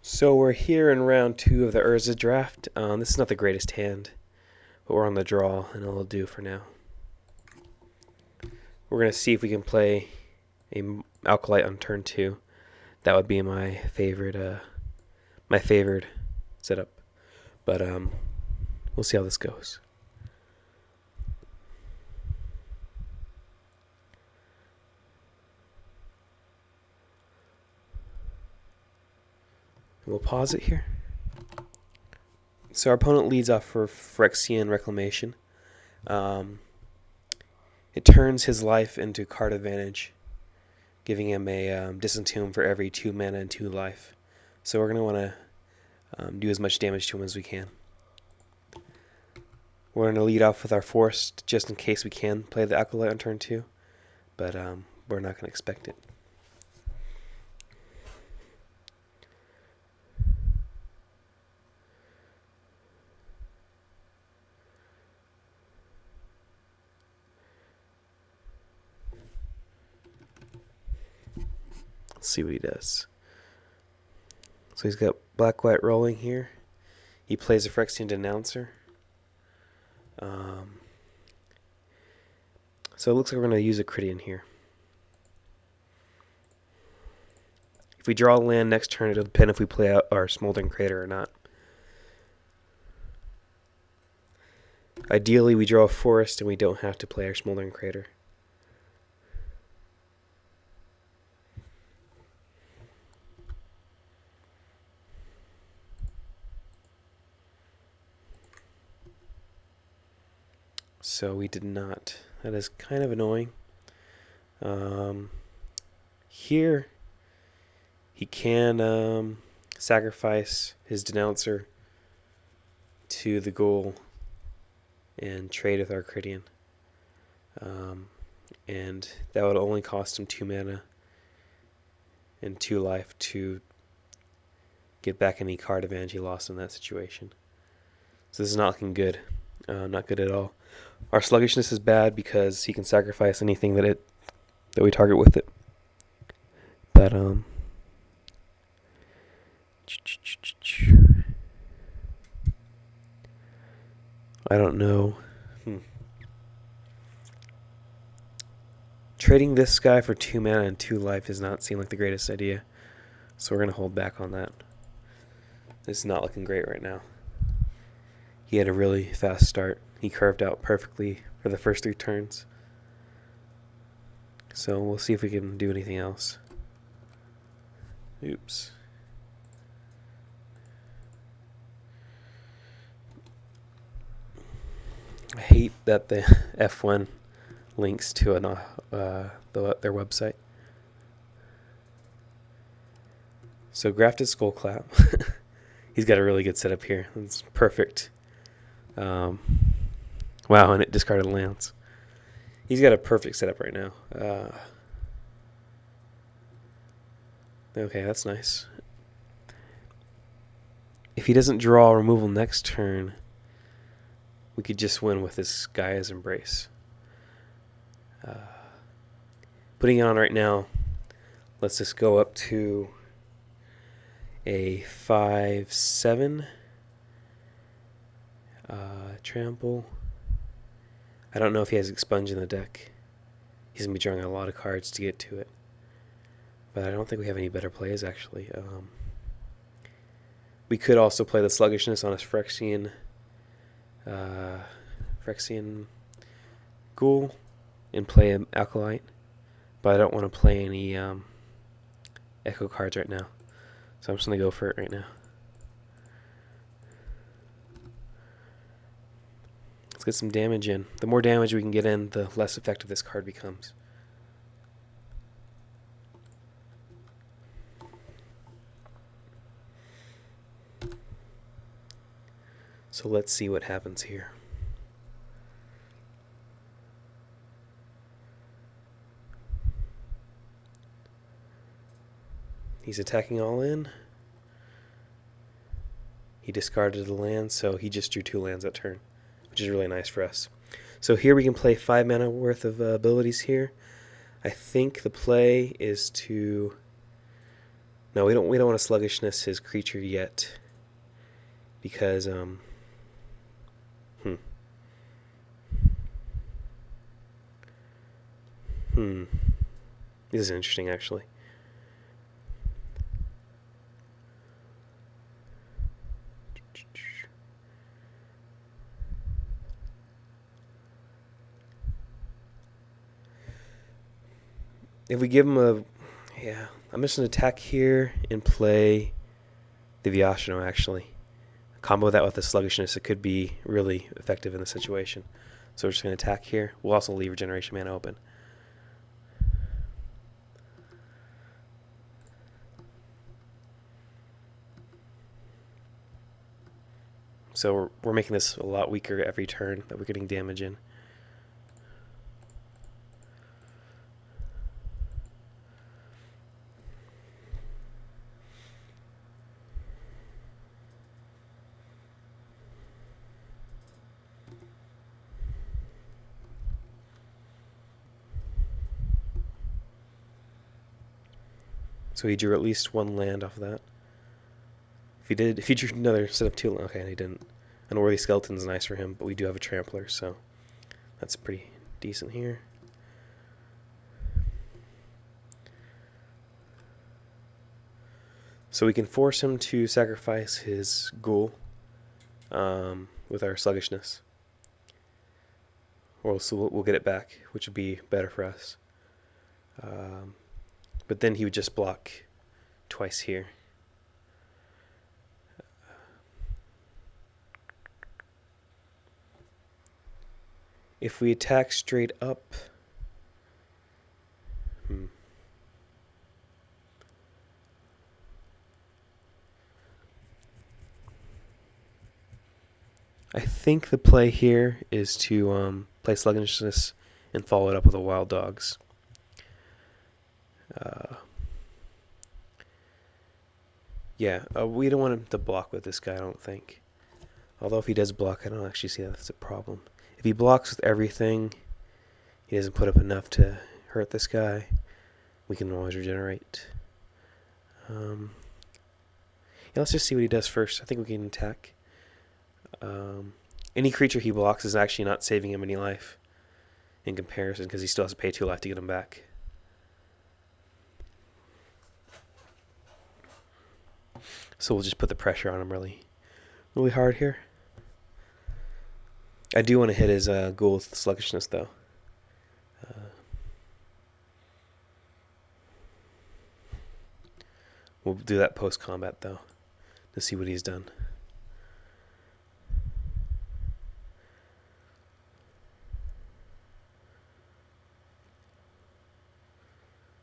So we're here in round 2 of the Urza draft. This is not the greatest hand, but we're on the draw, and it'll do for now. We're going to see if we can play a Alkalite on turn 2. That would be my favored setup. But we'll see how this goes. We'll pause it here. So our opponent leads off for Phyrexian Reclamation. It turns his life into card advantage, giving him a Disentomb for every 2 mana and 2 life. So we're going to want to do as much damage to him as we can. We're going to lead off with our Forest just in case we can play the Acolyte on turn 2, but we're not going to expect it. Let's see what he does. So he's got black-white rolling here. He plays a Phyrexian Denouncer. So it looks like we're going to use a Critian here. If we draw a land next turn, it'll depend if we play out our Smoldering Crater or not. Ideally, we draw a Forest and we don't have to play our Smoldering Crater. So we did not. That is kind of annoying. Here, he can sacrifice his Denouncer to the goal and trade with our Critian. And that would only cost him 2 mana and 2 life to get back any card advantage he lost in that situation. So this is not looking good. Not good at all. Our sluggishness is bad because he can sacrifice anything that we target with it. But I don't know. Trading this guy for 2 mana and 2 life does not seem like the greatest idea. So we're going to hold back on that. This is not looking great right now. He had a really fast start. He curved out perfectly for the first 3 turns. So we'll see if we can do anything else. Oops. I hate that the F1 links to their website. So Grafted Skullclap. He's got a really good setup here. It's perfect. Wow, and it discarded lands. He's got a perfect setup right now. Okay, that's nice. If he doesn't draw removal next turn, we could just win with this Gaia's Embrace. Putting it on right now, let's just go up to a 5/7 trample. I don't know if he has Expunge in the deck. He's going to be drawing a lot of cards to get to it. But I don't think we have any better plays, actually. We could also play the Sluggishness on his Phyrexian Ghoul and play an Acolyte. But I don't want to play any Echo cards right now. So I'm just going to go for it right now. Let's get some damage in. The more damage we can get in, the less effective this card becomes. So let's see what happens here. He's attacking all in. He discarded the land, so he just drew 2 lands that turn, which is really nice for us. So here we can play 5 mana worth of abilities here. I think the play is to No, we don't want to sluggishness his creature yet, because hmm hmm this is interesting actually. If we give him a, yeah, I'm just gonna attack here and play the Vyashino actually. Combo that with the sluggishness, it could be really effective in the situation. So we're just gonna attack here. We'll also leave regeneration mana open. So we're making this a lot weaker every turn that we're getting damage in. So he drew at least one land off of that. If he drew another set of two, okay, and he didn't. Unworthy Skeleton's nice for him, but we do have a Trampler, so that's pretty decent here. So we can force him to sacrifice his Ghoul with our sluggishness. Or we'll get it back, which would be better for us. But then he would just block twice here. If we attack straight up, I think the play here is to play sluggishness and follow it up with a Wild Dogs. Yeah, we don't want him to block with this guy, I don't think. Although if he does block, I don't actually see that that's a problem. If he blocks with everything, he doesn't put up enough to hurt this guy, we can always regenerate. Yeah, let's just see what he does first. I think we can attack. Any creature he blocks is actually not saving him any life in comparison, because he still has to pay 2 life to get him back. So we'll just put the pressure on him really hard here. I do want to hit his Ghoul with sluggishness though. We'll do that post-combat though, to see what he's done.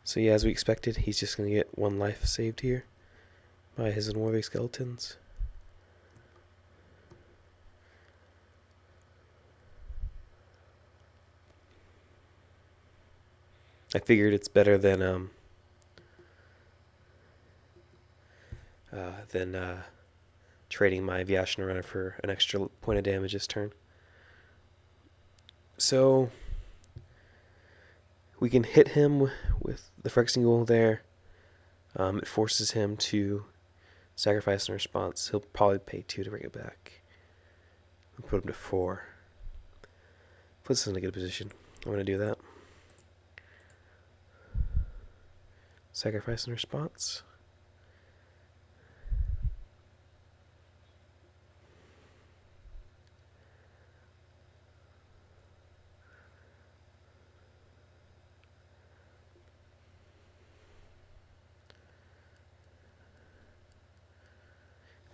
So yeah, as we expected, he's just going to get 1 life saved here by his Unworthy Skeletons. I figured it's better than trading my Vyashino runner for an extra point of damage this turn. So we can hit him with the Phyrexian Ghoul there. It forces him to sacrifice in response. He'll probably pay 2 to bring it back. We'll put him to 4. Puts us in a good position. I'm going to do that. Sacrifice in response.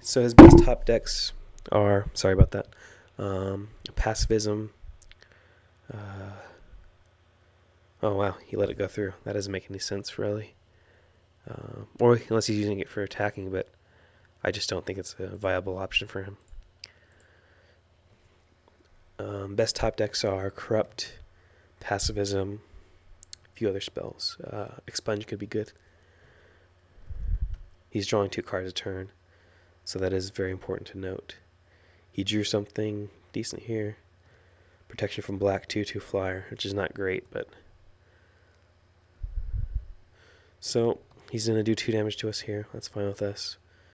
So his best top decks are, sorry about that, Pacifism. Oh wow, he let it go through. That doesn't make any sense really. Or unless he's using it for attacking, but I just don't think it's a viable option for him. Best top decks are Corrupt, Pacifism, a few other spells. Expunge could be good. He's drawing 2 cards a turn, so that is very important to note. He drew something decent here. Protection from black 2/2 flyer, which is not great, but... So, He's going to do 2 damage to us here. That's fine with us.